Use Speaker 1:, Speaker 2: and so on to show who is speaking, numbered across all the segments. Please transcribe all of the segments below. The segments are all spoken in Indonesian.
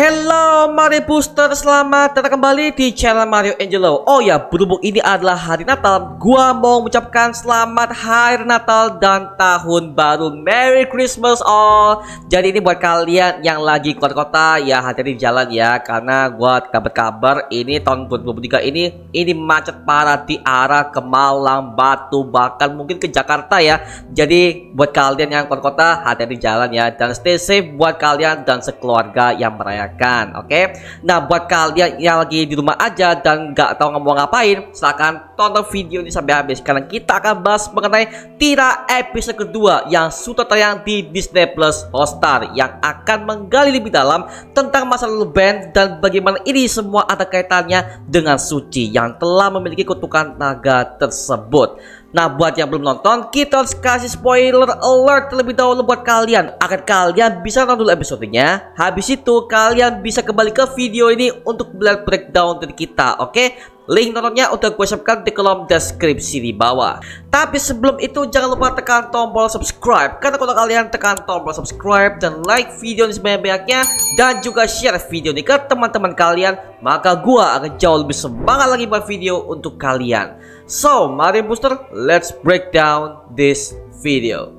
Speaker 1: Hello Mario Booster, selamat datang kembali di channel Mario Angelo. Oh ya, berhubung ini adalah hari Natal, gua mau mengucapkan selamat hari Natal dan tahun baru. Merry Christmas all. Jadi ini buat kalian yang lagi keluar kota, ya hati-hati di jalan ya, karena gua kabar-kabar ini tahun 2023 ini macet parah di arah ke Malang, Batu, bahkan mungkin ke Jakarta ya. Jadi buat kalian yang keluar kota, hati-hati di jalan ya, dan stay safe buat kalian dan sekeluarga yang merayakan. Oke. Nah, buat kalian yang lagi di rumah aja dan nggak tahu mau ngapain, silahkan tonton video ini sampai habis karena kita akan bahas mengenai Tira episode kedua yang sudah tayang di Disney Plus Hotstar, yang akan menggali lebih dalam tentang masa lalu Ben dan bagaimana ini semua ada kaitannya dengan Suci yang telah memiliki kutukan naga tersebut. Nah, buat yang belum nonton, kita harus kasih spoiler alert terlebih dahulu buat kalian, agar kalian bisa nonton dulu episodenya. Habis itu kalian bisa kembali ke video ini untuk melihat breakdown dari kita. Oke, link nontonnya udah gue siapkan di kolom deskripsi di bawah. Tapi sebelum itu jangan lupa tekan tombol subscribe, karena kalau kalian tekan tombol subscribe dan like video ini sebanyak-banyaknya, dan juga share video ini ke teman-teman kalian, maka gue akan jauh lebih semangat lagi buat video untuk kalian. So, Mario Booster, let's break down this video.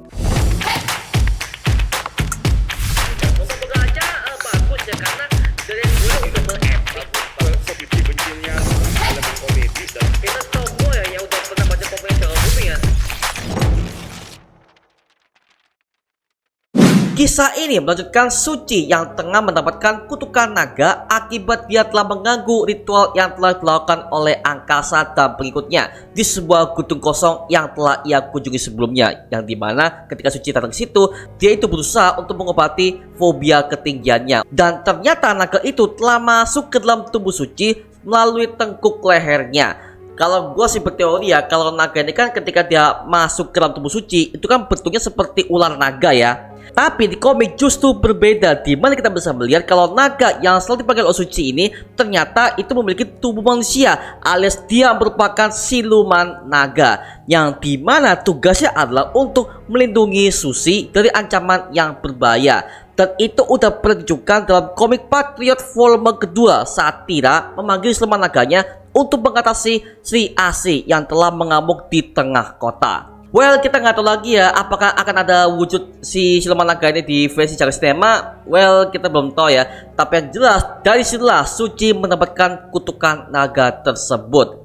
Speaker 1: Kisah ini melanjutkan Suci yang tengah mendapatkan kutukan naga akibat dia telah mengganggu ritual yang telah dilakukan oleh angkasa dan pengikutnya di sebuah gudung kosong yang telah ia kunjungi sebelumnya, yang dimana ketika Suci datang ke situ, dia itu berusaha untuk mengobati fobia ketinggiannya, dan ternyata naga itu telah masuk ke dalam tubuh Suci melalui tengkuk lehernya. Kalau gue sih berteori ya, kalau naga ini kan ketika dia masuk ke dalam tubuh Suci itu kan bentuknya seperti ular naga ya. Tapi di komik justru berbeda, di mana kita bisa melihat kalau naga yang selalu dipanggil Suci ini ternyata itu memiliki tubuh manusia, alias dia merupakan siluman naga, yang dimana tugasnya adalah untuk melindungi Suci dari ancaman yang berbahaya. Dan itu udah pernah ditunjukkan dalam komik Patriot volume kedua saat Tira memanggil siluman naganya untuk mengatasi Sri Asih yang telah mengamuk di tengah kota. Well, kita nggak tahu lagi ya apakah akan ada wujud si siluman naga ini di versi Charles Tema. Well, kita belum tahu ya. Tapi yang jelas dari sinilah Suci mendapatkan kutukan naga tersebut.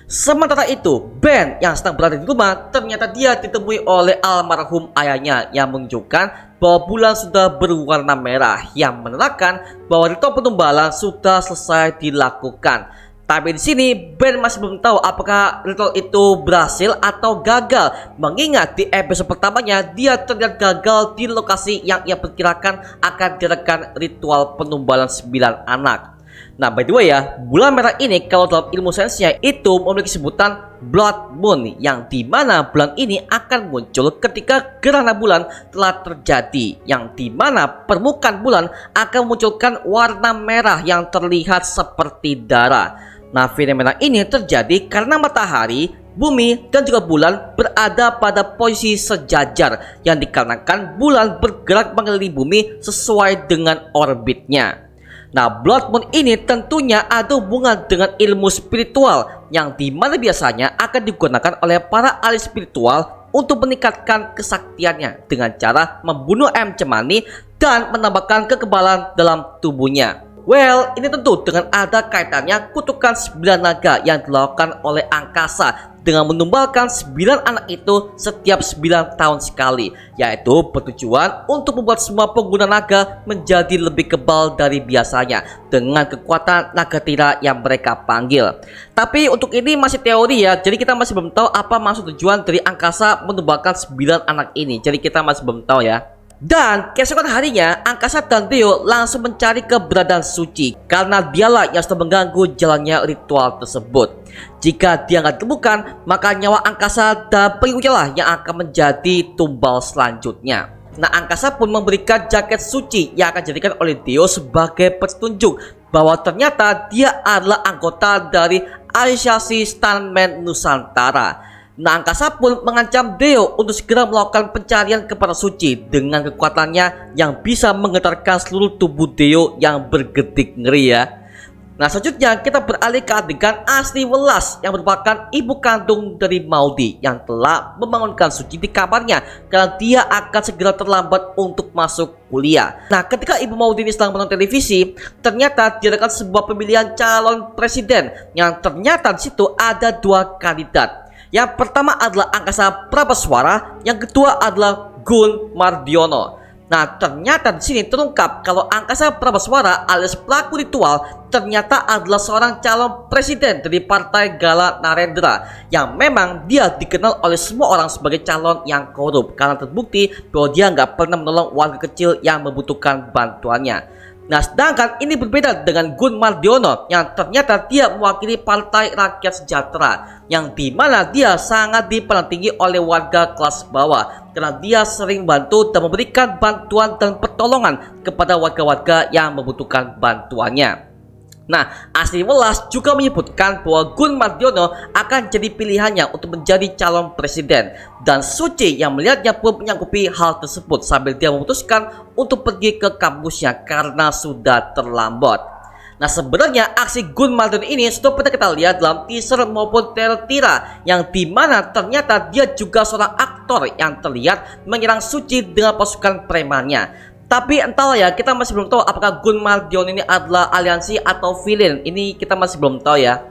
Speaker 1: Sementara itu, Ben yang sedang berada di rumah ternyata dia ditemui oleh almarhum ayahnya yang menunjukkan bahwa bulan sudah berwarna merah, yang menerangkan bahwa ritual penumbalan sudah selesai dilakukan. Tapi di sini Ben masih belum tahu apakah ritual itu berhasil atau gagal, mengingat di episode pertamanya dia terlihat gagal di lokasi yang ia perkirakan akan diadakan ritual penumbalan 9 anak. Nah, by the way ya, bulan merah ini kalau dalam ilmu sainsnya itu memiliki sebutan Blood Moon, yang dimana bulan ini akan muncul ketika gerhana bulan telah terjadi, yang dimana permukaan bulan akan memunculkan warna merah yang terlihat seperti darah. Nah, fenomena ini terjadi karena matahari, bumi, dan juga bulan berada pada posisi sejajar, yang dikarenakan bulan bergerak mengelilingi bumi sesuai dengan orbitnya. Nah, Blood Moon ini tentunya ada hubungan dengan ilmu spiritual, yang dimana biasanya akan digunakan oleh para ahli spiritual untuk meningkatkan kesaktiannya dengan cara membunuh ayam cemani dan menambahkan kekebalan dalam tubuhnya. Well, ini tentu dengan ada kaitannya kutukan 9 naga yang dilakukan oleh angkasa dengan menumbalkan 9 anak itu setiap 9 tahun sekali, yaitu bertujuan untuk membuat semua pengguna naga menjadi lebih kebal dari biasanya dengan kekuatan naga Tira yang mereka panggil. Tapi untuk ini masih teori ya, jadi kita masih belum tahu apa maksud tujuan dari angkasa menumbalkan 9 anak ini, jadi kita masih belum tahu ya. Dan keesokan harinya, angkasa dan Theo langsung mencari keberadaan Suci karena dialah yang sudah mengganggu jalannya ritual tersebut. Jika dia nggak ditemukan, maka nyawa angkasa dan pengikutnya lah yang akan menjadi tumbal selanjutnya. Nah, angkasa pun memberikan jaket Suci yang akan dijadikan oleh Theo sebagai petunjuk bahwa ternyata dia adalah anggota dari Asosiasi Stuntman Nusantara. Nah, angkasa pun mengancam Deo untuk segera melakukan pencarian kepada Suci dengan kekuatannya yang bisa menggetarkan seluruh tubuh Deo yang bergedik ngeri ya. Nah, selanjutnya kita beralih ke adegan Asri Welas yang merupakan ibu kandung dari Maudy yang telah membangunkan Suci di kamarnya karena dia akan segera terlambat untuk masuk kuliah. Nah, ketika ibu Maudy ini sedang menonton televisi, ternyata diadakan sebuah pemilihan calon presiden yang ternyata di situ ada dua kandidat. Yang pertama adalah Angkasa Prabaswara, yang kedua adalah Gun Mardiono. Nah, ternyata di sini terungkap kalau Angkasa Prabaswara alias pelaku ritual ternyata adalah seorang calon presiden dari Partai Gala Narendra yang memang dia dikenal oleh semua orang sebagai calon yang korup karena terbukti bahwa dia nggak pernah menolong warga kecil yang membutuhkan bantuannya. Nah, sedangkan ini berbeda dengan Gun Mardiono yang ternyata dia mewakili Partai Rakyat Sejahtera yang dimana dia sangat dipandang tinggi oleh warga kelas bawah karena dia sering bantu dan memberikan bantuan dan pertolongan kepada warga-warga yang membutuhkan bantuannya. Nah, Asri Welas juga menyebutkan bahwa Gun Mardiono akan jadi pilihannya untuk menjadi calon presiden dan Suci yang melihatnya pun menyanggupi hal tersebut sambil dia memutuskan untuk pergi ke kampusnya karena sudah terlambat. Nah, sebenarnya aksi Gun Mardiono ini sudah pernah kita lihat dalam teaser maupun trailer Tira yang dimana ternyata dia juga seorang aktor yang terlihat menyerang Suci dengan pasukan premannya. Tapi entahlah ya, kita masih belum tahu apakah Gun Mardiono ini adalah aliansi atau villain. Ini kita masih belum tahu ya.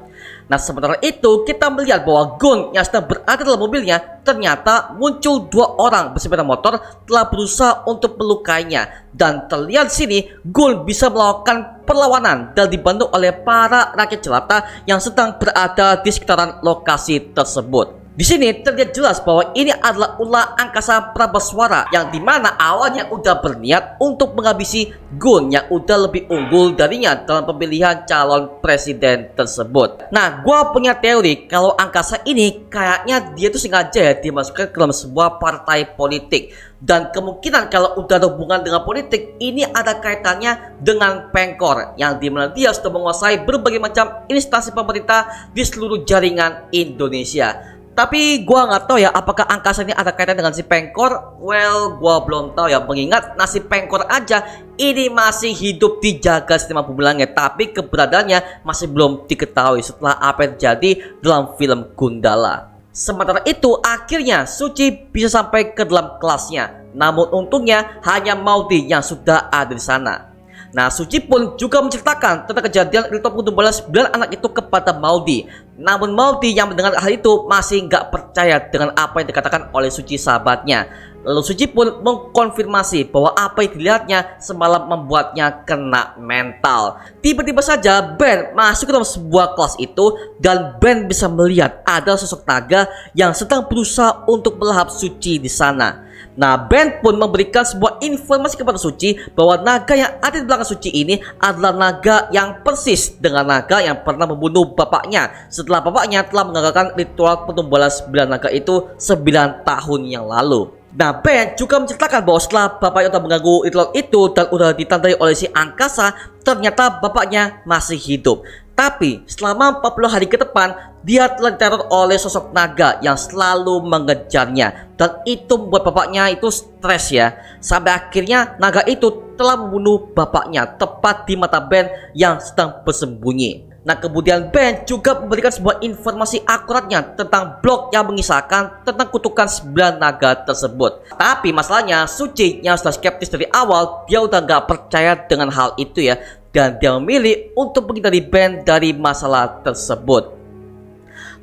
Speaker 1: Nah, sementara itu kita melihat bahwa Gun yang sedang berada dalam mobilnya ternyata muncul dua orang bersepeda motor telah berusaha untuk melukainya. Dan terlihat sini Gun bisa melakukan perlawanan dan dibantu oleh para rakyat jelata yang sedang berada di sekitaran lokasi tersebut. Di sini terlihat jelas bahwa ini adalah ulah Angkasa Prabaswara yang dimana awalnya udah berniat untuk menghabisi Gun yang udah lebih unggul darinya dalam pemilihan calon presiden tersebut. Nah, gua punya teori kalau Angkasa ini kayaknya dia tuh sengaja ya dimasukkan ke dalam sebuah partai politik. Dan kemungkinan kalau udah ada hubungan dengan politik ini ada kaitannya dengan Pengkor yang dimana dia sudah menguasai berbagai macam instansi pemerintah di seluruh jaringan Indonesia. Tapi gua nggak tahu ya apakah Angkasa ini ada kaitan dengan si Pengkor. Well, gua belum tahu ya, mengingat nasi Pengkor aja ini masih hidup di jagat sistema bumi langit, tapi keberadaannya masih belum diketahui setelah apa yang terjadi dalam film Gundala. Sementara itu akhirnya Suci bisa sampai ke dalam kelasnya, namun untungnya hanya Maudy yang sudah ada di sana. Nah, Suci pun juga menceritakan tentang kejadian ritual pengtumbuhan 9 anak itu kepada Maudy. Namun Maudy yang mendengar hal itu masih nggak percaya dengan apa yang dikatakan oleh Suci sahabatnya. Lalu Suci pun mengkonfirmasi bahwa apa yang dilihatnya semalam membuatnya kena mental. Tiba-tiba saja Ben masuk ke dalam sebuah kelas itu dan Ben bisa melihat ada sosok naga yang sedang berusaha untuk melahap Suci di sana. Nah, Ben pun memberikan sebuah informasi kepada Suci bahwa naga yang ada di belakang Suci ini adalah naga yang persis dengan naga yang pernah membunuh bapaknya setelah bapaknya telah mengagalkan ritual pentumbuhan 9 naga itu 9 tahun yang lalu. Nah, Ben juga menceritakan bahwa setelah bapaknya telah mengganggu ritual itu dan udah ditandai oleh si Angkasa, ternyata bapaknya masih hidup. Tapi selama 40 hari ke depan dia telah diteror oleh sosok naga yang selalu mengejarnya. Dan itu membuat bapaknya itu stres ya. Sampai akhirnya naga itu telah membunuh bapaknya tepat di mata Ben yang sedang bersembunyi. Nah, kemudian Ben juga memberikan sebuah informasi akuratnya tentang blog yang mengisahkan tentang kutukan 9 naga tersebut. Tapi masalahnya Suci yang sudah skeptis dari awal, dia udah gak percaya dengan hal itu ya. Dan dia memilih untuk menghindari Ben dari masalah tersebut.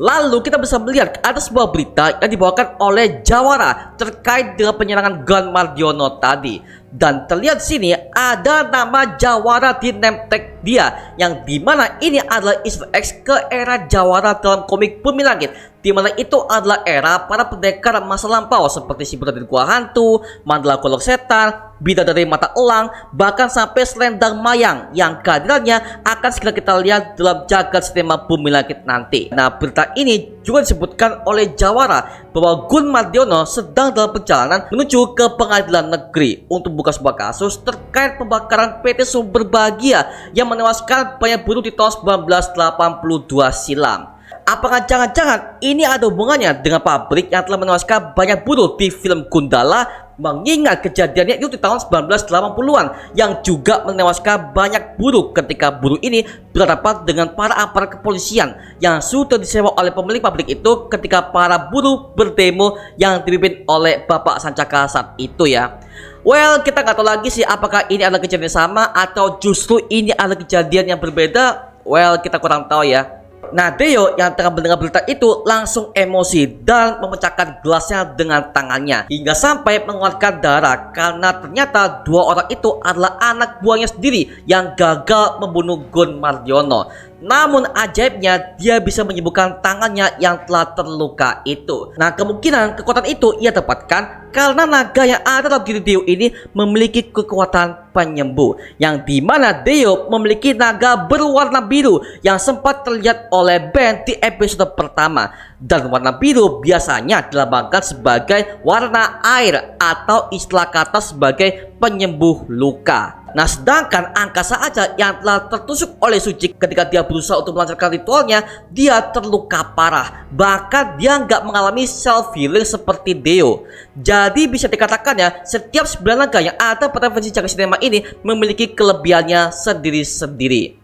Speaker 1: Lalu kita bisa melihat ada sebuah berita yang dibawakan oleh Jawara terkait dengan penyerangan Gun Mardiono tadi. Dan terlihat sini ada nama Jawara di name tag dia, yang dimana ini adalah easter egg ke era Jawara dalam komik Bumi Langit, dimana itu adalah era para pendekar masa lampau seperti si Buta dari Gua Hantu, Mandala Golok Setan, Bidadari Mata Elang, bahkan sampai Selendang Mayang yang kehadirannya akan segera kita lihat dalam jagat sistema Bumi Langit nanti. Nah, berita ini juga disebutkan oleh Jawara bahwa Gun Mardiono sedang dalam perjalanan menuju ke pengadilan negeri untuk buka sebuah kasus terkait pembakaran PT Sumber Bahagia yang menewaskan banyak buruh di tahun 1982 silam. Apakah jangan-jangan ini ada hubungannya dengan pabrik yang telah menewaskan banyak buruh di film Gundala, mengingat kejadiannya itu di tahun 1980-an yang juga menewaskan banyak buruh ketika buruh ini berhadapan dengan para aparat kepolisian yang sudah disewa oleh pemilik pabrik itu ketika para buruh berdemo yang dipimpin oleh Bapak Sancaka saat itu ya. Well, kita nggak tahu lagi sih apakah ini adalah kejadian sama atau justru ini adalah kejadian yang berbeda. Well, kita kurang tahu ya. Nah, Deo yang tengah mendengar berita itu langsung emosi dan memecahkan gelasnya dengan tangannya hingga sampai mengeluarkan darah karena ternyata dua orang itu adalah anak buahnya sendiri yang gagal membunuh Gun Mardiono. Namun ajaibnya dia bisa menyembuhkan tangannya yang telah terluka itu. Nah, kemungkinan kekuatan itu ia dapatkan karena naga yang ada dalam diri Deo ini memiliki kekuatan penyembuh, yang dimana Deo memiliki naga berwarna biru yang sempat terlihat oleh Ben di episode pertama. Dan warna biru biasanya dilambangkan sebagai warna air atau istilah kata sebagai penyembuh luka. Nah, sedangkan angkasa aja yang telah tertusuk oleh Suci ketika dia berusaha untuk melancarkan ritualnya, dia terluka parah. Bahkan dia nggak mengalami self healing seperti Deo. Jadi bisa dikatakan ya, setiap 9 naga yang ada pada versi jagat sinema ini memiliki kelebihannya sendiri-sendiri.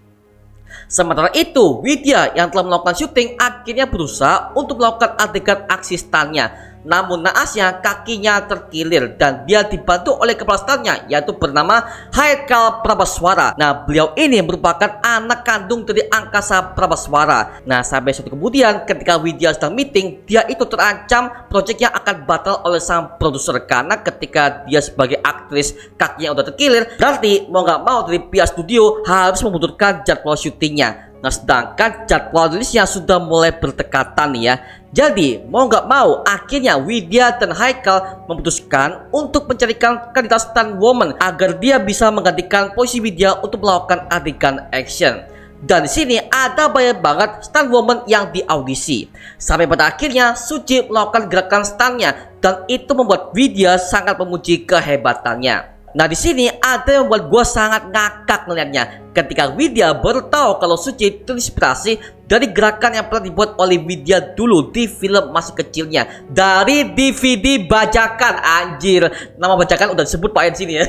Speaker 1: Sementara itu, Widya yang telah melakukan syuting akhirnya berusaha untuk melakukan adegan aksi stunnya. Namun naasnya kakinya terkilir dan dia dibantu oleh kepala stunnya yaitu bernama Haikal Prabaswara. Nah, beliau ini merupakan anak kandung dari Angkasa Prabaswara. Nah, sampai suatu kemudian ketika Widya sedang meeting, dia itu terancam proyeknya akan batal oleh sang produser karena ketika dia sebagai aktris kakinya udah terkilir, berarti mau nggak mau dari pihak studio harus memundurkan jadwal syutingnya. Nah, sedangkan jadwal rilisnya sudah mulai berdekatan nih ya. Jadi mau nggak mau akhirnya Widya dan Haikal memutuskan untuk mencarikan kandidat stunt woman agar dia bisa menggantikan posisi Widya untuk melakukan adegan action. Dan di sini ada banyak banget stunt woman yang diaudisi. Sampai pada akhirnya Suci melakukan gerakan stuntnya dan itu membuat Widya sangat memuji kehebatannya. Nah, di sini ada yang membuat gue sangat ngakak melihatnya ketika Widya baru tahu kalau Suci terinspirasi dari gerakan yang pernah dibuat oleh Widya dulu di film masih kecilnya dari DVD bajakan. Anjir, nama bajakan udah disebut Pak di sini ya.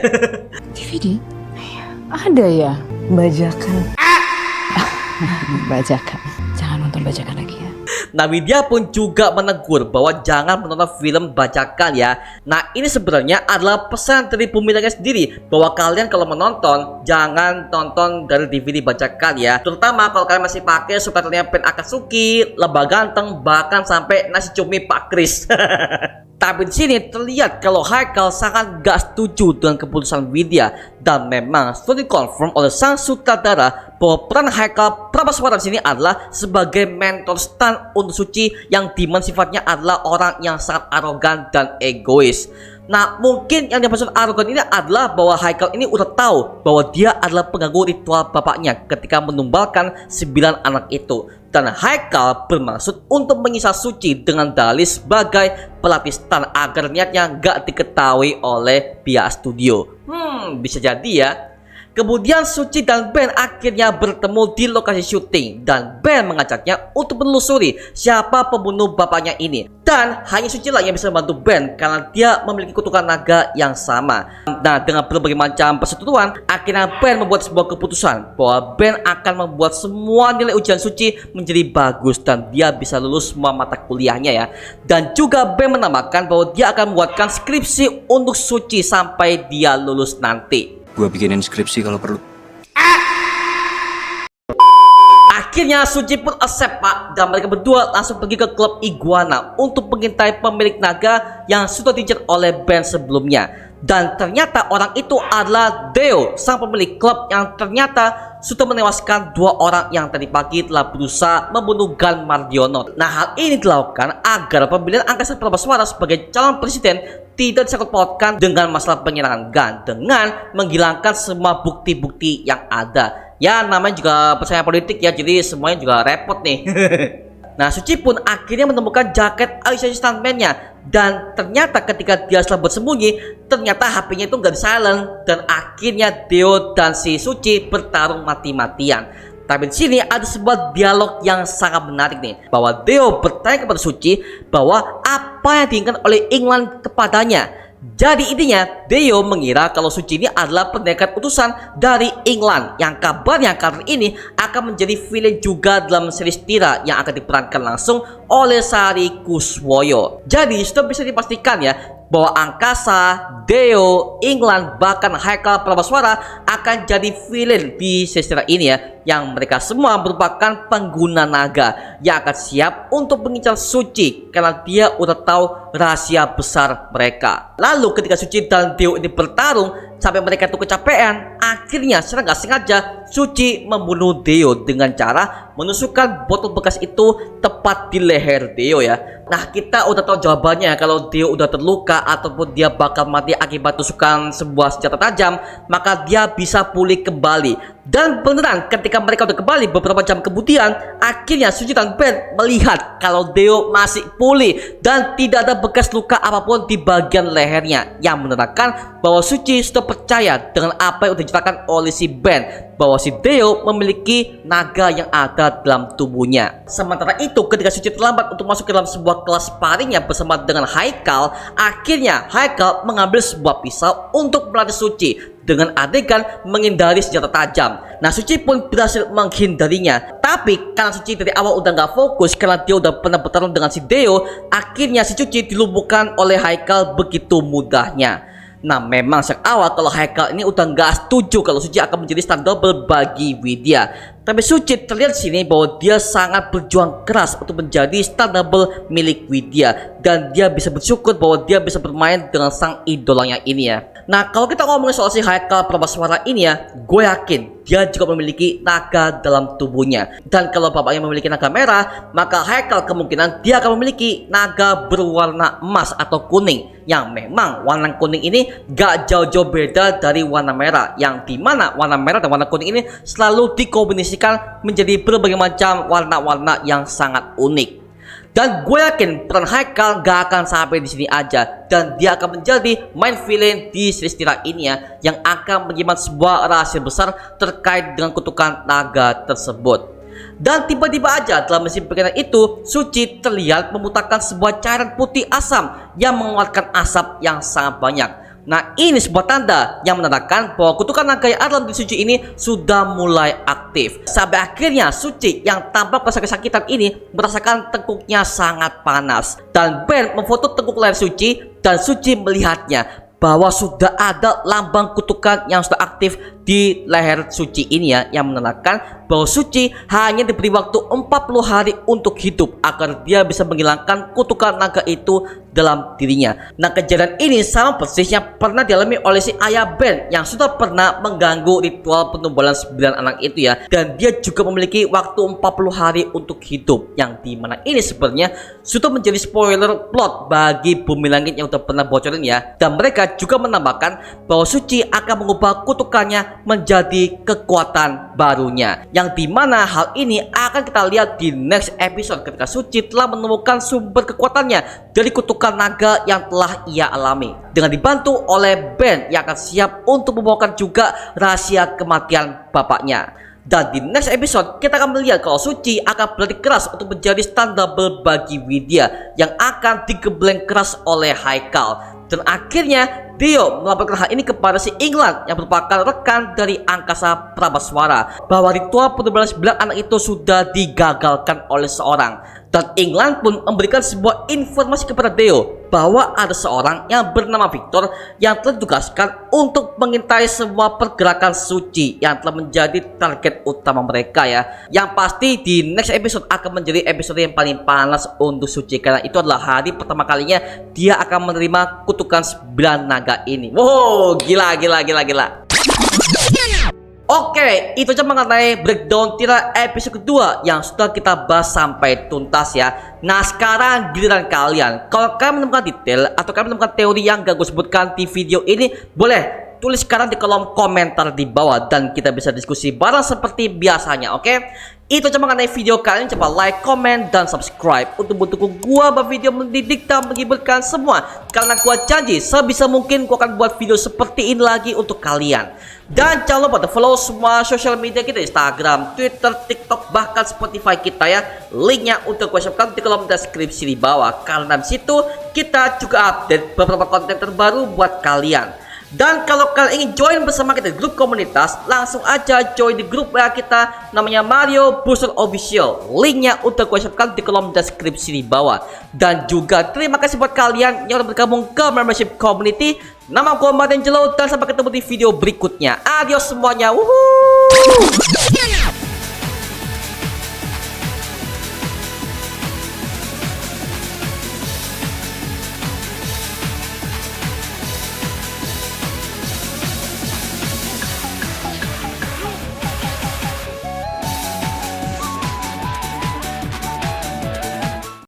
Speaker 2: DVD? Ada ya bajakan. Bajakan. Jangan nonton bajakan lagi ya.
Speaker 1: Nah, Widya pun juga menegur bahwa jangan menonton film bajakan ya. Nah, ini sebenarnya adalah pesan dari pemiliknya sendiri bahwa kalian kalau menonton jangan tonton dari DVD bajakan ya. Terutama kalau kalian masih pakai subtitlenya Ben Akatsuki, Lebah Ganteng, bahkan sampai Nasi Cumi Pak Kris. Tapi di sini terlihat kalau Haikal sangat gak setuju dengan keputusan Widya dan memang sudah dikonfirm oleh sang sutradara bahwa peran Haikal Prabaswara di sini adalah sebagai mentor stunt untuk Suci yang dimana sifatnya adalah orang yang sangat arogan dan egois. Nah, mungkin yang dimaksud arogan ini adalah bahwa Haikal ini udah tahu bahwa dia adalah pengganggu ritual bapaknya ketika menumbalkan 9 anak itu. Dan Haikal bermaksud untuk menyiksa Suci dengan dalih sebagai pelatih stunt agar niatnya gak diketahui oleh pihak studio. Bisa jadi ya. Kemudian Suci dan Ben akhirnya bertemu di lokasi syuting dan Ben mengajaknya untuk menelusuri siapa pembunuh bapaknya ini. Dan hanya Suci lah yang bisa membantu Ben karena dia memiliki kutukan naga yang sama. Nah, dengan berbagai macam perseteruan, akhirnya Ben membuat sebuah keputusan bahwa Ben akan membuat semua nilai ujian Suci menjadi bagus dan dia bisa lulus semua mata kuliahnya ya. Dan juga Ben menambahkan bahwa dia akan membuatkan skripsi untuk Suci sampai dia lulus nanti.
Speaker 3: Gua bikinin skripsi kalau perlu.
Speaker 1: Akhirnya Suci pun accept pak, dan mereka berdua langsung pergi ke klub Iguana untuk mengintai pemilik naga yang sudah diincar oleh Ben sebelumnya. Dan ternyata orang itu adalah Deo, sang pemilik klub yang ternyata sudah menewaskan 2 orang yang tadi pagi telah berusaha membunuh Gun Mardiono. Nah, hal ini dilakukan agar pemilihan Angkasa Prabaswara sebagai calon presiden tidak disangkut pautkan dengan masalah penyerangan Gun dengan menghilangkan semua bukti-bukti yang ada. Ya, namanya juga persaingan politik ya, jadi semuanya juga repot nih. Nah, Suci pun akhirnya menemukan jaket Alicia stuntman-nya. Dan ternyata ketika dia setelah bersembunyi, ternyata HP-nya itu nggak di silent. Dan akhirnya Deo dan si Suci bertarung mati-matian. Tapi di sini ada sebuah dialog yang sangat menarik nih, bahwa Dio bertanya kepada Suci bahwa apa yang diinginkan oleh England kepadanya. Jadi intinya Dio mengira kalau Suci ini adalah pendekar utusan dari England yang kabarnya karakter ini akan menjadi villain juga dalam series Tira yang akan diperankan langsung oleh Sari Kuswoyo. Jadi sudah bisa dipastikan ya bahwa Angkasa, Dio, England, bahkan Haikal Prabaswara akan jadi villain di series Tira ini ya, yang mereka semua merupakan pengguna naga yang akan siap untuk mengincar Suci karena dia udah tahu rahasia besar mereka. Lalu ketika Suci dan Dio ini bertarung sampai mereka itu kecapean, akhirnya secara nggak sengaja Suci membunuh Dio dengan cara menusukkan botol bekas itu tepat di leher Dio ya. Nah, kita udah tahu jawabannya kalau Dio udah terluka ataupun dia bakal mati akibat tusukan sebuah senjata tajam, maka dia bisa pulih kembali. Dan beneran ketika mereka udah kembali beberapa jam kemudian, akhirnya Suci dan Ben melihat kalau Dio masih pulih dan tidak ada bekas luka apapun di bagian lehernya, yang menerangkan bahwa Suci sudah percaya dengan apa yang sudah diceritakan oleh si Ben, bahwa si Dio memiliki naga yang ada dalam tubuhnya. Sementara itu ketika Suci terlambat untuk masuk ke dalam sebuah kelas sparringnya bersama dengan Haikal, akhirnya Haikal mengambil sebuah pisau untuk melatih Suci dengan adegan menghindari senjata tajam. Nah, Suci pun berhasil menghindarinya. Tapi karena Suci dari awal udah nggak fokus karena dia udah pernah bertarung dengan si Dio, akhirnya si Suci dilumpuhkan oleh Haikal begitu mudahnya. Nah, memang sejak awal kalau Haikal ini udah nggak setuju kalau Suci akan menjadi stand double bagi Widya. Tapi Suci terlihat sini bahwa dia sangat berjuang keras untuk menjadi stand double milik Widya, dan dia bisa bersyukur bahwa dia bisa bermain dengan sang idolanya ini ya. Nah, kalau kita ngomongin soal si Haikal Prabaswara ini ya, gue yakin dia juga memiliki naga dalam tubuhnya. Dan kalau bapaknya memiliki naga merah, maka Haikal kemungkinan dia akan memiliki naga berwarna emas atau kuning, yang memang warna kuning ini gak jauh-jauh beda dari warna merah, yang dimana warna merah dan warna kuning ini selalu dikombinasikan menjadi berbagai macam warna-warna yang sangat unik. Dan gue yakin peran Haikal gak akan sampai di sini aja, dan dia akan menjadi main villain di series Tira ini ya, yang akan menyimpan sebuah rahasia besar terkait dengan kutukan naga tersebut. Dan tiba-tiba aja dalam mesin perkiraan itu, Suci terlihat memutarkan sebuah cairan putih asam yang mengeluarkan asap yang sangat banyak. Nah, ini sebuah tanda yang menandakan bahwa kutukan naga yang ada dalam diri Suci ini sudah mulai aktif. Sampai akhirnya Suci yang tampak merasa kesakitan ini merasakan tengkuknya sangat panas. Dan Ben memfoto tengkuk leher Suci, dan Suci melihatnya bahwa sudah ada lambang kutukan yang sudah aktif di leher Suci ini ya, yang menandakan bahwa Suci hanya diberi waktu 40 hari untuk hidup agar dia bisa menghilangkan kutukan naga itu dalam dirinya. Nah, kejadian ini sama persis yang pernah dialami oleh si ayah Ben yang sudah pernah mengganggu ritual penubulan 9 anak itu ya, dan dia juga memiliki waktu 40 hari untuk hidup, yang dimana ini sebenarnya sudah menjadi spoiler plot bagi Bumi Langit yang udah pernah bocorin ya. Dan mereka juga menambahkan bahwa Suci akan mengubah kutukannya menjadi kekuatan barunya, yang dimana hal ini akan kita lihat di next episode ketika Suci telah menemukan sumber kekuatannya dari kutukan naga yang telah ia alami, dengan dibantu oleh Ben yang akan siap untuk membawakan juga rahasia kematian bapaknya. Dan di next episode kita akan melihat kalau Suci akan berlatih keras untuk menjadi stand double bagi Widya yang akan digembleng keras oleh Haikal. Dan akhirnya Dio melaporkan hal ini kepada si England yang merupakan rekan dari Angkasa Prabaswara, bahwa ritual penubulan 9 anak itu sudah digagalkan oleh seorang. Dan England pun memberikan sebuah informasi kepada Dio bahwa ada seorang yang bernama Victor yang telah ditugaskan untuk mengintai semua pergerakan Suci yang telah menjadi target utama mereka ya. Yang pasti di next episode akan menjadi episode yang paling panas untuk Suci, karena itu adalah hari pertama kalinya dia akan menerima kutukan 9 naga ini. Wow, gila. Oke, itu aja mengenai breakdown Tira episode kedua yang sudah kita bahas sampai tuntas ya. Nah, sekarang giliran kalian. Kalau kalian menemukan detail atau kalian menemukan teori yang gak gue sebutkan di video ini, boleh Tulis sekarang di kolom komentar di bawah dan kita bisa diskusi bareng seperti biasanya, oke? Itu cuma mengenai video kali ini. Coba like, comment, dan subscribe untuk mendukung gua buat video mendidik dan menghiburkan semua. Karena gua janji sebisa mungkin gua akan buat video seperti ini lagi untuk kalian. Dan jangan lupa follow semua sosial media kita, Instagram, Twitter, TikTok, bahkan Spotify kita ya. Linknya untuk gua siapkan di kolom deskripsi di bawah. Karena di situ kita juga update beberapa konten terbaru buat kalian. Dan kalau kalian ingin join bersama kita di grup komunitas, langsung aja join di grup WA kita namanya Mario Booster Official. Linknya untuk gue siapkan di kolom deskripsi di bawah. Dan juga terima kasih buat kalian yang udah bergabung ke membership community. Nama gue Martin Jelo dan sampai ketemu di video berikutnya. Adios semuanya. Wuhuu.